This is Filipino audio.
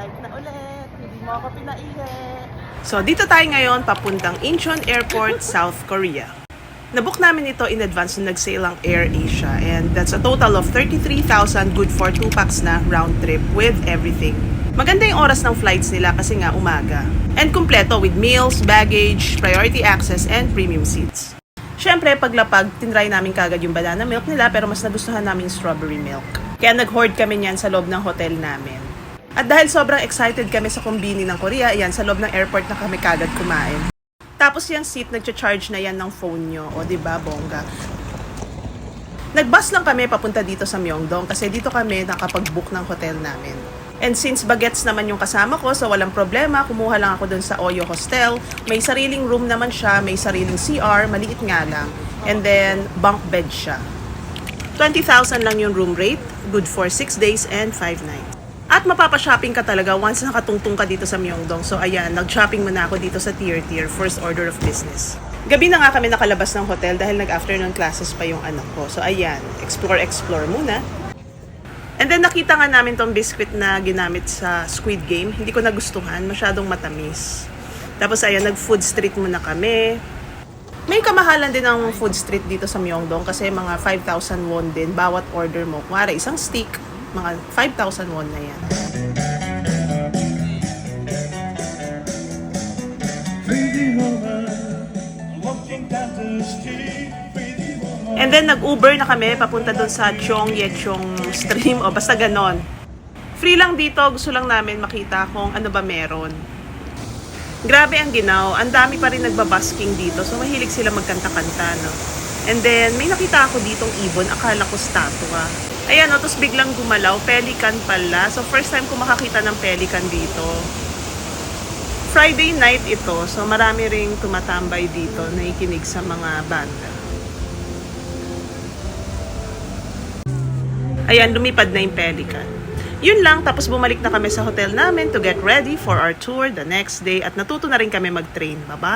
flight na ulit. Hindi mo ako pinaihi. So, dito tayo ngayon papuntang Incheon Airport, South Korea. Nabook namin ito in advance nung nag-sale ang AirAsia. And that's a total of 33,000 good for 2 packs na round trip with everything. Maganda yung oras ng flights nila kasi nga umaga. And kumpleto with meals, baggage, priority access, and premium seats. Siyempre, paglapag, tinry namin kagad yung banana milk nila pero mas nagustuhan namin yung strawberry milk. Kaya nag-hoard kami niyan sa loob ng hotel namin. At dahil sobrang excited kami sa kombini ng Korea, ayan, sa loob ng airport na kami kagad kumain. Tapos yung seat, nagcha-charge na yan ng phone nyo. O, diba, bongga? Nag-bus lang kami papunta dito sa Myeongdong kasi dito kami nakapag-book ng hotel namin. And since bagets naman yung kasama ko, so walang problema, kumuha lang ako dun sa Oyo Hostel. May sariling room naman siya, may sariling CR, maliit nga lang. And then, bunk bed siya. 20,000 lang yung room rate, good for 6 days and 5 nights. At mapapa-shopping ka talaga once nakatungtong ka dito sa Myeongdong. So ayan, nag-shopping muna ako dito sa Tier, first order of business. Gabi na nga kami nakalabas ng hotel dahil nag-afternoon classes pa yung anak ko. So ayan, explore muna. And then nakita nga namin tong biscuit na ginamit sa Squid Game. Hindi ko nagustuhan, masyadong matamis. Tapos ayan, nag-food street muna kami. May kamahalan din ang food street dito sa Myeongdong kasi mga 5,000 won din bawat order mo. Kuwari, isang stick, mga 5,000 won na yan. And then nag-Uber na kami papunta doon sa Cheonggyecheong stream o basta ganon. Free lang dito, gusto lang namin makita kung ano ba meron. Grabe ang ginaw, ang dami pa rin nagbabasking dito so mahilig sila magkanta-kanta, no? And then may nakita ako ditong ibon, akala ko statua. Ayan, no, tapos biglang gumalaw, pelican pala. So first time ko makakita ng pelican dito. Friday night ito, so marami ring tumatambay dito, nakikinig sa mga banda. Ayan, lumipad na yung pelican. Yun lang, tapos bumalik na kami sa hotel namin to get ready for our tour the next day at natuto na rin kami mag-train. Bye-bye!